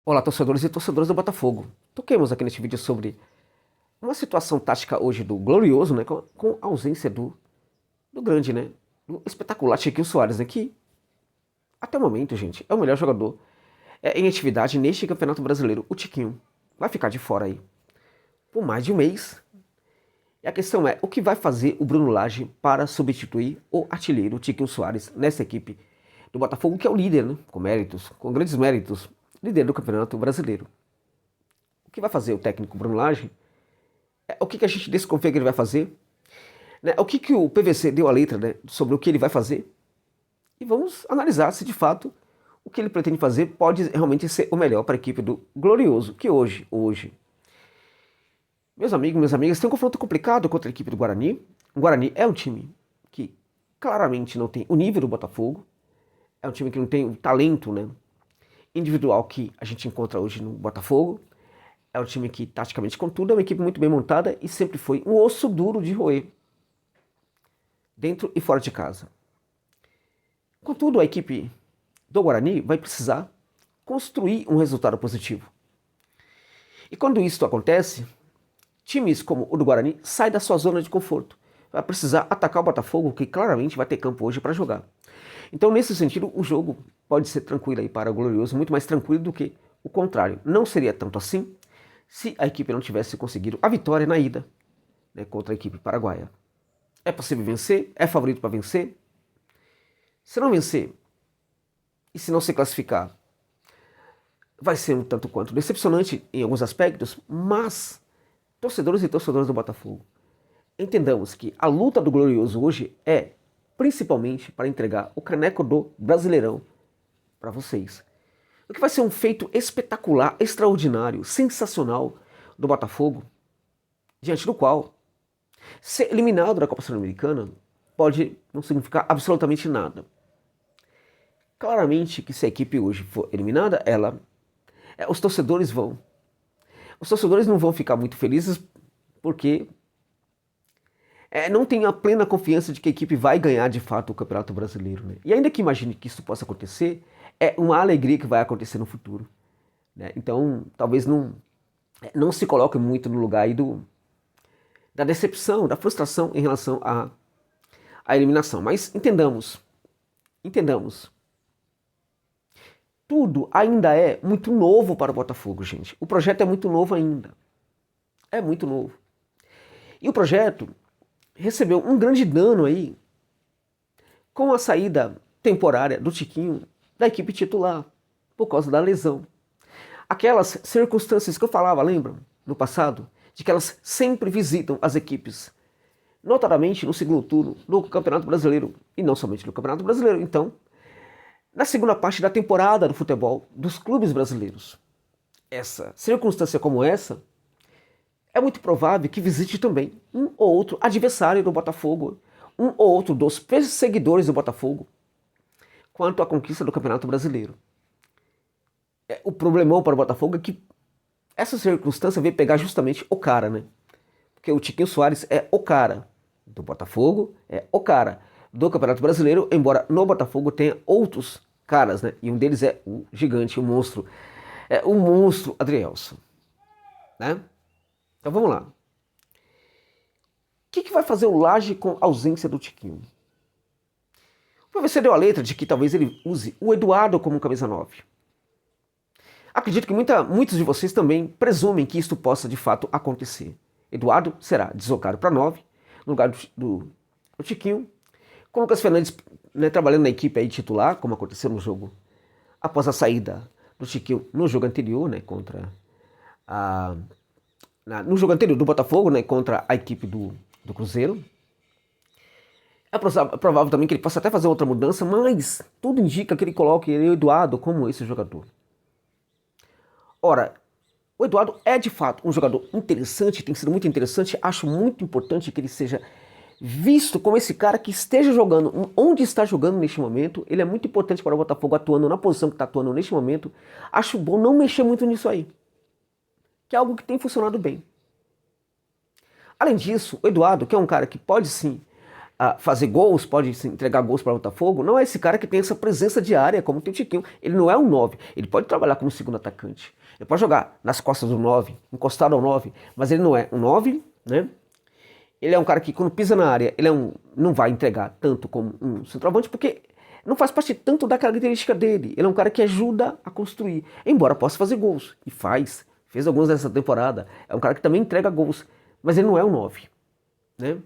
Olá, torcedores e torcedoras do Botafogo. Toquemos aqui neste vídeo sobre uma situação tática hoje do Glorioso, né, com a ausência do grande, né, do espetacular Tiquinho Soares, né, que até o momento, gente, é o melhor jogador em atividade neste Campeonato Brasileiro. O Tiquinho vai ficar de fora aí por mais de um mês. E a questão é, o que vai fazer o Bruno Lage para substituir o artilheiro Tiquinho Soares nessa equipe do Botafogo, que é o líder, né, com méritos, com grandes méritos, líder do Campeonato Brasileiro. O que vai fazer o técnico Bruno Lage? O que a gente desconfia que ele vai fazer? Né? O que o PVC deu a letra, né, sobre o que ele vai fazer? E vamos analisar se de fato o que ele pretende fazer pode realmente ser o melhor para a equipe do Glorioso, que hoje, meus amigos, minhas amigas, tem um confronto complicado contra a equipe do Guarani. O Guarani é um time que claramente não tem o nível do Botafogo, é um time que não tem o talento, né, individual que a gente encontra hoje no Botafogo. É um time que, taticamente, contudo, é uma equipe muito bem montada e sempre foi um osso duro de roer, dentro e fora de casa. Contudo, a equipe do Guarani vai precisar construir um resultado positivo. E quando isso acontece, times como o do Guarani saem da sua zona de conforto. Vai precisar atacar o Botafogo, que claramente vai ter campo hoje para jogar. Então, nesse sentido, o jogo pode ser tranquilo aí para o Glorioso, muito mais tranquilo do que o contrário. Não seria tanto assim se a equipe não tivesse conseguido a vitória na ida, né, contra a equipe paraguaia. É possível vencer? É favorito para vencer? Se não vencer, e se não se classificar, vai ser um tanto quanto decepcionante em alguns aspectos, mas, torcedores e torcedoras do Botafogo, entendamos que a luta do Glorioso hoje é principalmente para entregar o caneco do Brasileirão para vocês. O que vai ser um feito espetacular, extraordinário, sensacional do Botafogo, diante do qual ser eliminado da Copa Sul-Americana pode não significar absolutamente nada. Claramente que se a equipe hoje for eliminada, os torcedores não vão ficar muito felizes porque não tem a plena confiança de que a equipe vai ganhar de fato o Campeonato Brasileiro, né? E ainda que imagine que isso possa acontecer, é uma alegria que vai acontecer no futuro, né? Então, talvez não se coloque muito no lugar aí da decepção, da frustração em relação à eliminação. Mas entendamos, tudo ainda é muito novo para o Botafogo, gente. O projeto é muito novo ainda. É muito novo. E o projeto recebeu um grande dano aí com a saída temporária do Tiquinho da equipe titular, por causa da lesão. Aquelas circunstâncias que eu falava, lembram? No passado, de que elas sempre visitam as equipes, notadamente no segundo turno do Campeonato Brasileiro, e não somente no Campeonato Brasileiro. Então, na segunda parte da temporada do futebol dos clubes brasileiros, essa circunstância como essa, é muito provável que visite também um ou outro adversário do Botafogo, um ou outro dos perseguidores do Botafogo, quanto à conquista do Campeonato Brasileiro. O problemão para o Botafogo é que essa circunstância veio pegar justamente o cara, né? Porque o Tiquinho Soares é o cara do Botafogo, é o cara do Campeonato Brasileiro, embora no Botafogo tenha outros caras, né? E um deles é o gigante, o monstro Adrielson, né? Então vamos lá. O que vai fazer o Lage com a ausência do Tiquinho? O PVC deu a letra de que talvez ele use o Eduardo como camisa 9. Acredito que muitos de vocês também presumem que isto possa de fato acontecer. Eduardo será deslocado para 9, no lugar do Tiquinho, com o Lucas Fernandes, né, trabalhando na equipe aí titular, como aconteceu no jogo após a saída do Tiquinho no jogo anterior, né, no jogo anterior do Botafogo, né, contra a equipe do Cruzeiro. É provável também que ele possa até fazer outra mudança, mas tudo indica que ele coloque o Eduardo como esse jogador. Ora, o Eduardo é de fato um jogador interessante, tem sido muito interessante. Acho muito importante que ele seja visto como esse cara que esteja jogando onde está jogando neste momento. Ele é muito importante para o Botafogo atuando na posição que está atuando neste momento. Acho bom não mexer muito nisso aí, que é algo que tem funcionado bem. Além disso, o Eduardo, que é um cara que pode sim fazer gols, pode entregar gols para o Botafogo, não é esse cara que tem essa presença diária como tem o Tiquinho. Ele não é um 9, ele pode trabalhar como segundo atacante. Ele pode jogar nas costas do 9, encostado ao 9, mas ele não é um 9, né? Ele é um cara que quando pisa na área, ele não vai entregar tanto como um centroavante, porque não faz parte tanto da característica dele. Ele é um cara que ajuda a construir, embora possa fazer gols, e fez alguns nessa temporada. É um cara que também entrega gols, mas ele não é um 9, né?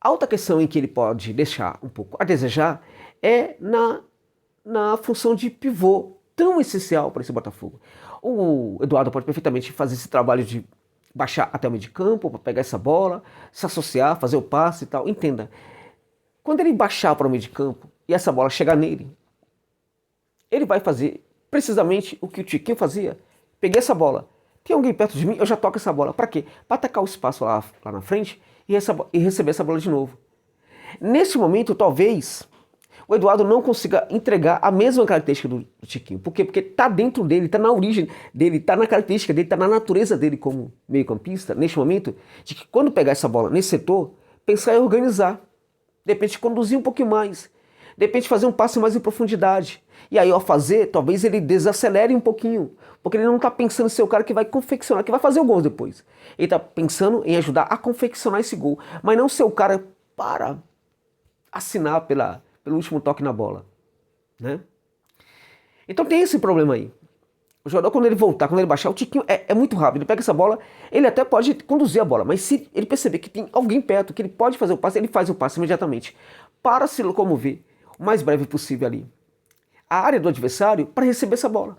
A outra questão em que ele pode deixar um pouco a desejar é na função de pivô, tão essencial para esse Botafogo. O Eduardo pode perfeitamente fazer esse trabalho de baixar até o meio de campo, para pegar essa bola, se associar, fazer o passe e tal. Entenda, quando ele baixar para o meio de campo e essa bola chegar nele, ele vai fazer precisamente o que o Tiquinho fazia. Peguei essa bola, tem alguém perto de mim, eu já toco essa bola. Para quê? Para atacar o espaço lá na frente e receber essa bola de novo. Nesse momento, talvez, o Eduardo não consiga entregar a mesma característica do Tiquinho. Por quê? Porque está dentro dele, está na origem dele, está na característica dele, está na natureza dele como meio-campista, neste momento, de que quando pegar essa bola nesse setor, pensar em organizar. De repente conduzir um pouquinho mais. De repente fazer um passe mais em profundidade. E aí ao fazer, talvez ele desacelere um pouquinho. Porque ele não está pensando em ser o cara que vai confeccionar, que vai fazer o gol depois. Ele está pensando em ajudar a confeccionar esse gol. Mas não ser o cara para assinar pelo último toque na bola, né? Então tem esse problema aí. O jogador, quando ele voltar, quando ele baixar, o Tiquinho é muito rápido. Ele pega essa bola, ele até pode conduzir a bola, mas se ele perceber que tem alguém perto, que ele pode fazer o passe, ele faz o passe imediatamente para se locomover o mais breve possível ali a área do adversário para receber essa bola,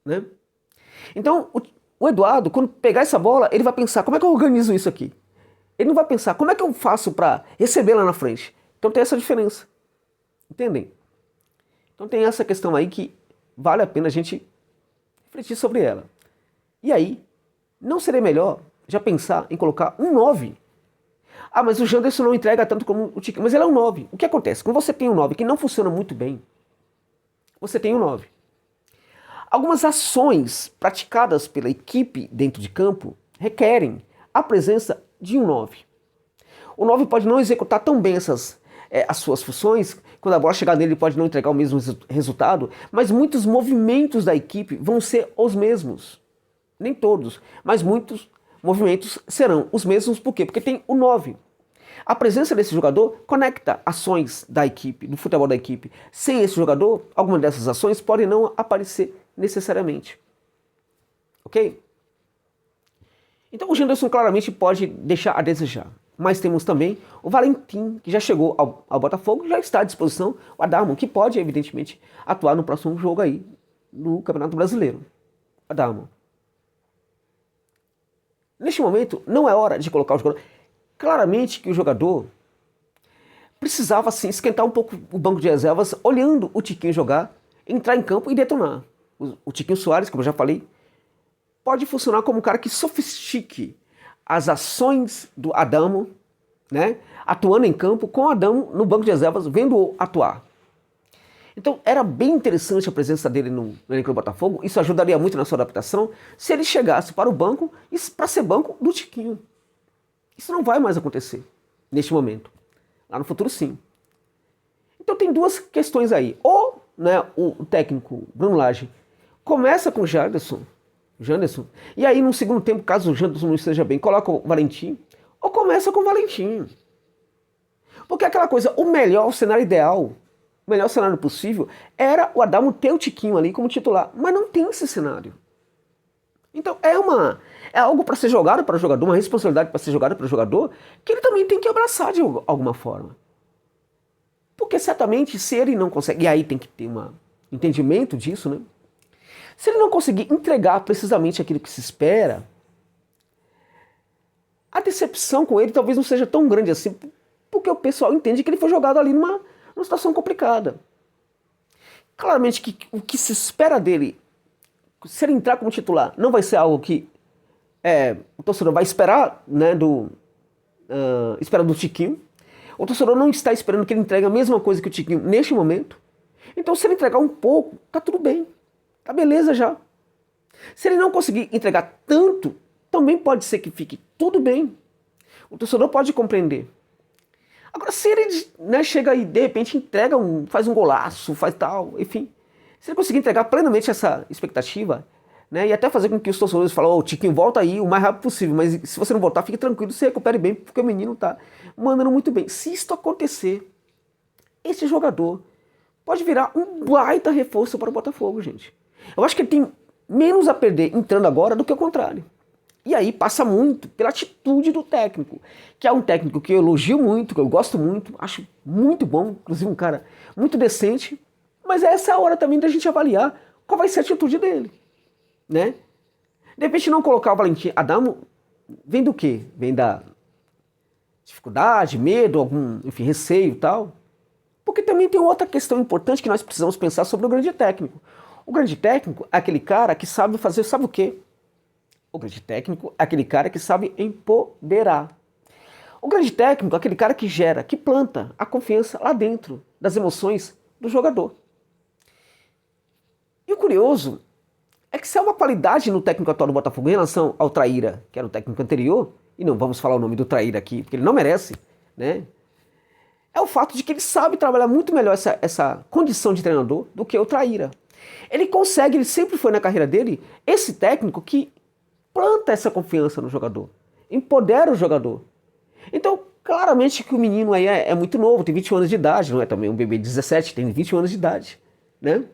né? Então o Eduardo, quando pegar essa bola, ele vai pensar, como é que eu organizo isso aqui? Ele não vai pensar, como é que eu faço para receber lá na frente? Então tem essa diferença. Entendem? Então tem essa questão aí que vale a pena a gente refletir sobre ela. E aí, não seria melhor já pensar em colocar um 9? Ah, mas o Janderson não entrega tanto como o Tiquinho. Mas ele é um 9. O que acontece? Quando você tem um 9 que não funciona muito bem, você tem um 9. Algumas ações praticadas pela equipe dentro de campo requerem a presença de um 9. O 9 pode não executar tão bem as suas funções, quando a bola chegar nele ele pode não entregar o mesmo resultado, mas muitos movimentos da equipe vão ser os mesmos. Nem todos, mas muitos movimentos serão os mesmos. Por quê? Porque tem o 9. A presença desse jogador conecta ações da equipe, do futebol da equipe. Sem esse jogador, algumas dessas ações podem não aparecer necessariamente. Ok? Então o Janderson claramente pode deixar a desejar. Mas temos também o Valentim, que já chegou ao Botafogo, já está à disposição. O Adamo, que pode, evidentemente, atuar no próximo jogo aí, no Campeonato Brasileiro. Adamo. Neste momento, não é hora de colocar o jogador. Claramente que o jogador precisava, sim, esquentar um pouco o banco de reservas, olhando o Tiquinho jogar, entrar em campo e detonar. O Tiquinho Soares, como eu já falei, pode funcionar como um cara que sofistique as ações do Adamo, né, atuando em campo com o Adamo no banco de reservas, vendo-o atuar. Então era bem interessante a presença dele no elenco do Botafogo, isso ajudaria muito na sua adaptação, se ele chegasse para o banco, para ser banco do Tiquinho. Isso não vai mais acontecer neste momento. Lá no futuro, sim. Então tem duas questões aí. Ou, né, o técnico Bruno Lage começa com o Janderson, e aí no segundo tempo, caso o Janderson não esteja bem, coloca o Valentim, ou começa com o Valentim. Porque aquela coisa, o cenário ideal, o melhor cenário possível, era o Adamo ter o Tiquinho ali como titular, mas não tem esse cenário. Então é algo para ser jogado para o jogador, uma responsabilidade para ser jogada para o jogador, que ele também tem que abraçar de alguma forma. Porque certamente se ele não consegue, e aí tem que ter um entendimento disso, né? Se ele não conseguir entregar precisamente aquilo que se espera, a decepção com ele talvez não seja tão grande assim, porque o pessoal entende que ele foi jogado ali numa situação complicada. Claramente que o que se espera dele, se ele entrar como titular, não vai ser algo que o torcedor vai esperar, né, espera do Tiquinho. O torcedor não está esperando que ele entregue a mesma coisa que o Tiquinho neste momento. Então se ele entregar um pouco, tá tudo bem. Tá beleza já. Se ele não conseguir entregar tanto, também pode ser que fique tudo bem. O torcedor pode compreender. Agora, se ele, né, chega e de repente entrega faz um golaço, faz tal, enfim, se ele conseguir entregar plenamente essa expectativa, né, e até fazer com que os torcedores falem, ô, Tiquinho, volta aí o mais rápido possível, mas se você não voltar, fique tranquilo, se recupere bem, porque o menino tá mandando muito bem. Se isso acontecer, esse jogador pode virar um baita reforço para o Botafogo, gente. Eu acho que ele tem menos a perder entrando agora do que o contrário. E aí passa muito pela atitude do técnico, que é um técnico que eu elogio muito, que eu gosto muito, acho muito bom, inclusive um cara muito decente, mas essa é a hora também da gente avaliar qual vai ser a atitude dele, né? De repente não colocar o Valentim Adamo, vem do quê? Vem da dificuldade, medo, algum, enfim, receio e tal. Porque também tem outra questão importante que nós precisamos pensar sobre o grande técnico. O grande técnico é aquele cara que sabe fazer, sabe o quê? O grande técnico é aquele cara que sabe empoderar. O grande técnico é aquele cara que gera, que planta a confiança lá dentro das emoções do jogador. E o curioso é que se há uma qualidade no técnico atual do Botafogo em relação ao Traíra, que era o técnico anterior, e não vamos falar o nome do Traíra aqui, porque ele não merece, né? É o fato de que ele sabe trabalhar muito melhor essa condição de treinador do que o Traíra. Ele consegue, ele sempre foi na carreira dele, esse técnico que planta essa confiança no jogador, empodera o jogador. Então, claramente que o menino aí é muito novo, tem 21 anos de idade, não é também um bebê de 17, tem 21 anos de idade, né?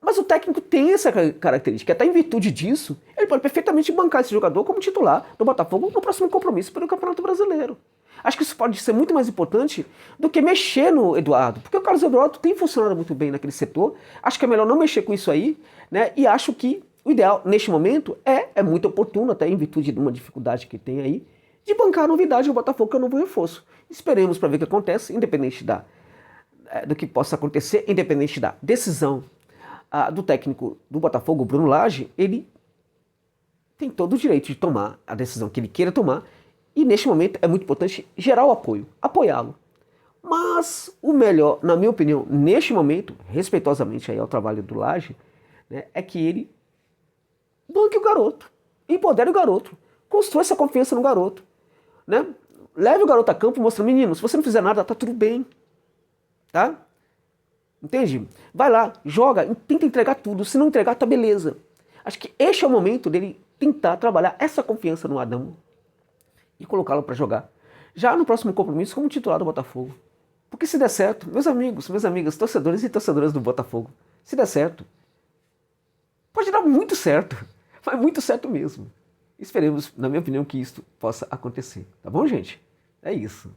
Mas o técnico tem essa característica, até em virtude disso, ele pode perfeitamente bancar esse jogador como titular do Botafogo no próximo compromisso pelo Campeonato Brasileiro. Acho que isso pode ser muito mais importante do que mexer no Eduardo, porque o Carlos Eduardo tem funcionado muito bem naquele setor, acho que é melhor não mexer com isso aí, né? E acho que o ideal, neste momento, é muito oportuno, até em virtude de uma dificuldade que tem aí, de bancar a novidade do Botafogo, que é o novo reforço. Esperemos para ver o que acontece, independente do que possa acontecer, independente da decisão do técnico do Botafogo, Bruno Lage, ele tem todo o direito de tomar a decisão que ele queira tomar, e neste momento é muito importante gerar o apoio, apoiá-lo. Mas o melhor, na minha opinião, neste momento, respeitosamente aí ao trabalho do Lage, né, é que ele banque o garoto, empodere o garoto, construa essa confiança no garoto, né? Leve o garoto a campo e mostre, menino, se você não fizer nada, tá tudo bem, tá? Entende? Vai lá, joga, tenta entregar tudo, se não entregar, tá beleza. Acho que este é o momento dele tentar trabalhar essa confiança no Adamo e colocá-lo para jogar já no próximo compromisso como titular do Botafogo. Porque se der certo, meus amigos, minhas amigas, torcedores e torcedoras do Botafogo, se der certo, pode dar muito certo, mas muito certo mesmo. Esperemos, na minha opinião, que isso possa acontecer. Tá bom, gente? É isso.